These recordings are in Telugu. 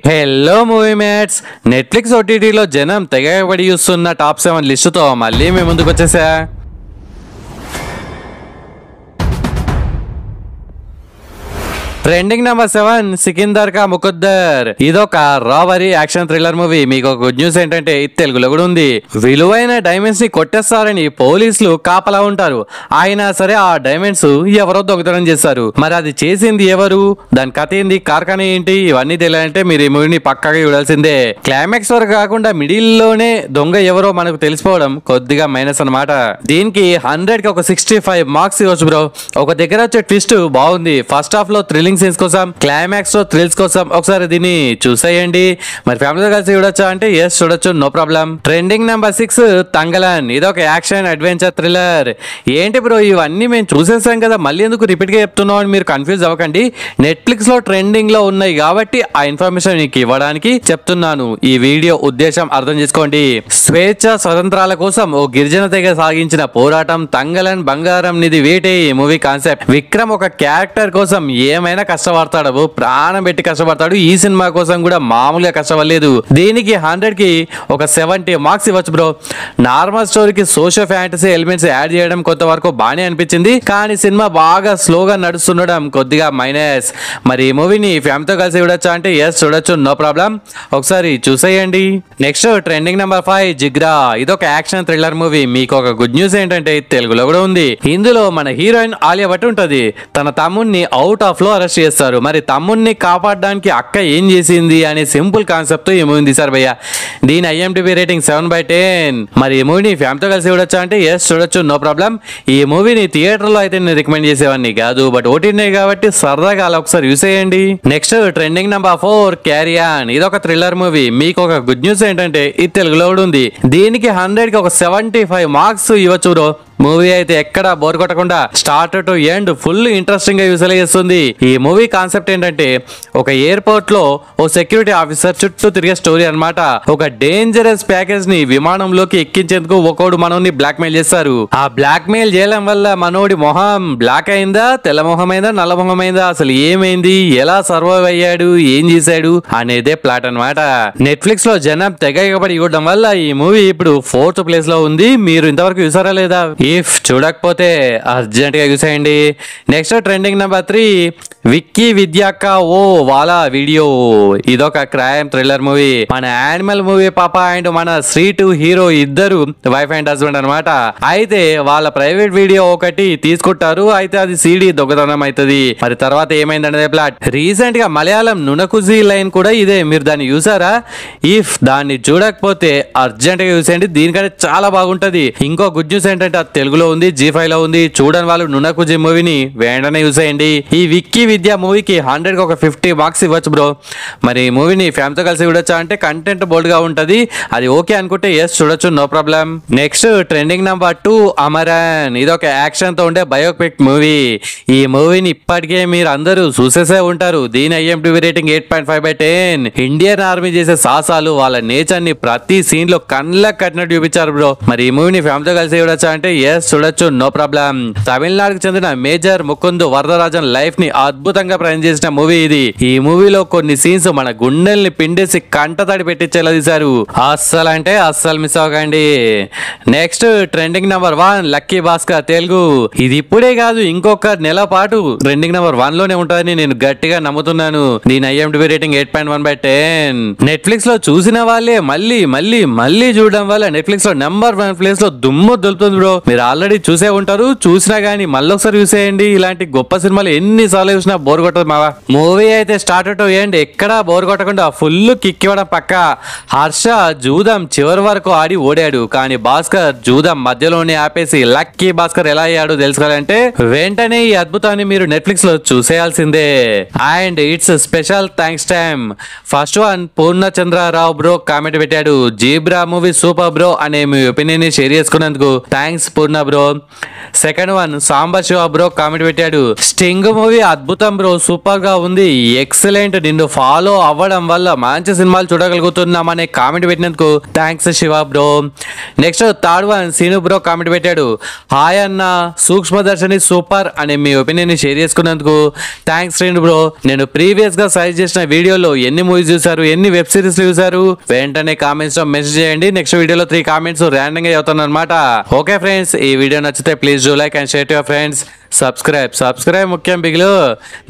Hello movie mates. నెట్ఫ్లిక్స్ ఓటీటీలో జనం తెగబడి చూస్తున్న టాప్ 7 లిస్టుతో మళ్ళీ మేము ముందుకు వచ్చేసా. ట్రెండింగ్ నెంబర్ 7 సికిందర్ కా ముకుద్దర్. ఇదొక రాబరీ యాక్షన్ థ్రిల్లర్ మూవీ. మీకు ఒక గుడ్ న్యూస్ ఏంటంటే ఇది తెలుగులో కూడా ఉంది. విలువైన డైమండ్స్ ని కొట్టేస్తారని పోలీసులు కాపలా ఉంటారు. అయినా సరే ఆ డైమండ్స్ ఎవరో దొంగతనం చేస్తారు. మరి అది చేసింది ఎవరు, దాని కథ ఏంది, కార్ఖానా ఏంటి, ఇవన్నీ తెలియాలంటే మీరు ఈ మూవీని పక్కాగా చూడాల్సిందే. క్లైమాక్స్ వరకు కాకుండా మిడిల్ లోనే దొంగ ఎవరో మనకు తెలిసిపోవడం కొద్దిగా మైనస్ అన్నమాట. దీనికి 100 కి ఒక 65 మార్క్స్ ఇవ్వచ్చు బ్రో. ఒక దగ్గర వచ్చే ట్విస్ట్ బాగుంది. ఫస్ట్ హాఫ్ లో థ్రిల్లింగ్ సీన్స్ కోసం, క్లైమాక్స్ లో థ్రిల్స్ కోసం ఒకసారి దీన్ని చూసేయండి. మరి ఫ్యామిలీతో కలిసి చూడొచ్చా అంటే ఎస్ చూడొచ్చు, no problem. Trending number 6 Thangalaan. ఇదొక యాక్షన్ అడ్వెంచర్ థ్రిల్లర్. ఏంటి బ్రో ఇవన్నీ మేము చూసేసాం కదా, మళ్ళీ ఎందుకు రిపీట్ గా చెప్తున్నాం అని మీరు కన్ఫ్యూజ్ అవ్వకండి. నెట్ఫ్లిక్స్ లో ట్రెండింగ్ లో ఉన్నాయి కాబట్టి ఆ ఇన్ఫర్మేషన్ మీకు ఇవ్వడానికి చెప్తున్నాను. ఈ వీడియో ఉద్దేశం అర్థం చేసుకోండి. స్వేచ్ఛ స్వతంత్రాల కోసం ఓ గిరిజన తెగ సాగించిన పోరాటం తంగలన్ బంగారం నిధి వేటే ఈ మూవీ కాన్సెప్ట్. విక్రమ్ ఒక క్యారెక్టర్ కోసం ఏమైనా కష్టపడతాడు, ప్రాణం పెట్టి కష్టపడతాడు. ఈ సినిమా కోసం కూడా మామూలుగా కష్టపడలేదు. దీనికి 100 కి ఒక 70 మార్క్స్ ఇవ్వచ్చు బ్రో. నార్మల్ స్టోరీకి సోషల్ ఫ్యాంటసీ ఎలిమెంట్స్ యాడ్ చేయడం కొంతవరకు బాగానే అనిపించింది, కానీ సినిమా బాగా స్లోగా నడుస్తుండడం కొద్దిగా మైనస్. మరి ఈ మూవీని ఫ్యామిలీతో కలిసి చూడొచ్చా అంటే ఎస్ చూడొచ్చు, నో ప్రాబ్లం. ఒకసారి చూసేయండి. Next trending number 5 Jigra. ఇదొక యాక్షన్ థ్రిల్లర్ మూవీ. మీకు ఒక గుడ్ న్యూస్ ఏంటంటే తెలుగులో కూడా ఉంది. ఇందులో మన హీరోయిన్ ఆలియా భట్ ఉంటది. తన తమ్ముడిని అవుట్ ఆఫ్ లో అరెస్ట్ చేస్తారు. మరి తమ్ముడిని కాపాడడానికి అక్క ఏం చేసింది అనే సింపుల్ కాన్సెప్ట్ తో ఈ మూవీని తీశారు భయ్య. దీని IMDb రేటింగ్ 7/10. మరి ఈ మూవీని ఫ్యామిలీతో కలిసి చూడొచ్చా అంటే ఎస్ చూడొచ్చు, నో ప్రాబ్లం. ఈ మూవీని థియేటర్ లో అయితే నేను రికమెండ్ చేసేవాడిని కాదు, బట్ ఓటీటీ కాబట్టి సరదాగా అలా ఒకసారి చూసేయండి. Next trending number 4 క్యారియన్. ఇదొక థ్రిల్లర్ మూవీ. మీకు ఒక గుడ్ న్యూస్ ఏంటంటే ఇది తెలుగులో కూడా ఉంది. దీనికి 100 కి ఒక 75 మార్క్స్ ఇవ్వచ్చు బ్రో. మూవీ అయితే ఎక్కడ బోర్ కొట్టకుండా start to end full interesting గా యూజ్ చేస్తుంది. ఈ మూవీ కాన్సెప్ట్ ఏంటంటే ఒక ఎయిర్పోర్ట్ లో ఓ సెక్యూరిటీ ఆఫీసర్ చుట్టూ తిరిగే స్టోరీ అన్నమాట. ఒక డేంజరస్ ప్యాకేజ్ ని విమానంలోకి ఎక్కించేందుకు ఒకడు మనోని బ్లాక్ మెయిల్ చేస్తారు. ఆ బ్లాక్ మెయిల్ చేయడం వల్ల మనోడి మొహం బ్లాక్ అయిందా, తెల్ల మొహం అయిందా, నల్ల మొహం అయిందా, అసలు ఏమైంది, ఎలా సర్వైవ్ అయ్యాడు, ఏం చేశాడు అనేదే ప్లాట్ అన్నమాట. నెట్ఫ్లిక్స్ లో జనం తెగబడి ఇవ్వడం వల్ల ఈ మూవీ ఇప్పుడు 4th ప్లేస్ లో ఉంది. మీరు ఇంతవరకు చూసారా లేదా? ఇఫ్ చూడకపోతే అర్జెంట్ గా చూసేయండి. నెక్స్ట్ ట్రెండింగ్ నెంబర్ 3 విక్కీ విద్యాక ఓ వాలా వీడియో. ఇదొక క్రైమ్ థ్రిల్లర్ మూవీ. మన యానిమల్ మూవీ పాప అండ్ మన శ్రీటు హీరో ఇద్దరు వైఫ్ అండ్ హస్బెండ్ అనమాట. అయితే వాళ్ళ ప్రైవేట్ వీడియో ఒకటి తీసుకుంటారు. అయితే అది CD దొంగతనం అవుతుంది. మరి తర్వాత ఏమైందనేది ప్లాట్. రీసెంట్ గా మలయాళం నునకుజీ లైన్ కూడా ఇదే. మీరు దాన్ని చూసారా? ఇఫ్ దాన్ని చూడకపోతే అర్జెంట్ గా చూసేయండి. దీనికంటే చాలా బాగుంటది. ఇంకో గుడ్ న్యూస్ ఏంటంటే అది తెలుగులో ఉంది, G5 లో ఉంది. చూడని వాళ్ళు నునకుజీ మూవీని వెంటనే చూసేయండి. ఈ విక్కీ విద్యా మూవీకి 100 కి ఒక 50 మార్క్స్ ఇవ్వచ్చు బ్రో. మరి ఈ మూవీని ఫ్యామిలీతో కలిసి చూడొచ్చా అంటే కంటెంట్ బోల్డ్ గా ఉంటది. అది ఓకే అనుకుంటే ఎస్ చూడొచ్చు, no problem. Next trending number 2 Amaran. ఇదొక యాక్షన్ తో ఉండే బయోపిక్ మూవీ. ఈ మూవీని ఇప్పటికే మీరు అందరూ చూసేసే ఉంటారు. దీని IMDb రేటింగ్ 8.5/10. ఇండియన్ ఆర్మీ చేసే సాహసాలు, వాళ్ళ నేచర్ ని ప్రతి సీన్ లో కళ్ళకు కట్టినట్టు చూపించారు బ్రో. మరి ఈ మూవీని ఫ్యామిలీతో కలిసి చూడొచ్చా అంటే ఎస్ చూడొచ్చు, నో ప్రాబ్లం. తమిళనాడుకు చెందిన మేజర్ ముకుంద్ వరదరాజన్ లైఫ్ ని అద్భుతంగా ప్రజెంట్ చేసిన మూవీ ఇది. ఈ మూవీలో కొన్ని సీన్స్ మన గుండెల్ని పిండేసి కంటతడి పెట్టించేలా తీశారు. అస్సలు అంటే అస్సలు మిస్ అవ్వకండి. Next trending number 1 lucky Bhaskar Telugu. ఇది ఇప్పుడే కాదు, ఇంకొక నెల పాటు ట్రెండింగ్ నెంబర్ 1 లోనే ఉంటుందని నేను గట్టిగా నమ్ముతున్నాను. దీని IMDb రేటింగ్ 8.1/10. నెట్ఫ్లిక్స్ లో చూసిన వాళ్ళే మళ్ళీ మళ్ళీ మళ్ళీ చూడడం వల్ల నెట్ఫ్లిక్స్ లో నెంబర్ 1 ప్లేస్ లో దుమ్ము దులుపుతుంది బ్రో. మీరు ఆల్రెడీ చూసే ఉంటారు, చూసినా గానీ మళ్ళొకసారి చూసేయండి. ఇలాంటి గొప్ప సినిమాలు ఎన్నిసార్లు చూసినా బోర్ కొట్టదు మావా. మూవీ అయితే స్టార్ట్ టు ఎండ్ ఎక్కడా బోర్ కొట్టకుండా ఫుల్ కిక్ ఇవ్వడం పక్క. హర్ష జూదం చివరి వరకు ఆడి ఓడాడు, కానీ భాస్కర్ జూదం మధ్యలోనే ఆపేసి లక్కీ భాస్కర్ ఎలా అయ్యాడు తెలుసుకోవాలంటే వెంటనే ఈ అద్భుతాన్ని మీరు నెట్ఫ్లిక్స్ లో చూసేయాల్సిందే. And it's special thanks time. First one Purnachandrarao bro comment పెట్టాడు, జీబ్రా మూవీ సూపర్ బ్రో అనే మీ ఒపీనియన్ ని షేర్ చేసుకున్నందుకు thanks Purna bro. Second one Sambasiva bro comment పెట్టాడు, స్టింగ్ మూవీ అద్భుతం మొత్తం బ్రో సూపర్ గా ఉంది, ఎక్సలెంట్, నిన్ను ఫాలో అవ్వడం వల్ల మంచి సినిమాలు చూడగలుగుతున్నాం అనే కామెంట్ పెట్టినందుకు thanks Shiva bro. Next third one Seenu bro comment పెట్టాడు, హాయ్ అన్న సూక్ష్మదర్శిని సూపర్ అని మీ ఒపీనియన్ ని షేర్ చేసుకున్నందుకు థ్యాంక్స్ శ్రీను బ్రో. నేను ప్రీవియస్ గా సజెస్ట్ చేసిన వీడియోలో ఎన్ని మూవీస్ చూసారు, ఎన్ని వెబ్ సిరీస్ చూసారు వెంటనే కామెంట్స్ లో మెసేజ్ చేయండి. నెక్స్ట్ వీడియోలో 3 కామెంట్స్ ర్యాండమ్ గా చదువుతాను అనమాట. ఓకే ఫ్రెండ్స్, ఈ వీడియో నచ్చితే please do like and share to your friends. Subscribe ముఖ్యం బిగులు.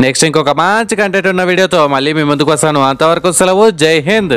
నెక్స్ట్ ఇంకొక మంచి కంటెంట్ ఉన్న వీడియోతో మళ్ళీ మీ ముందుకు వస్తాను. అంతవరకు సెలవు, జై హింద్.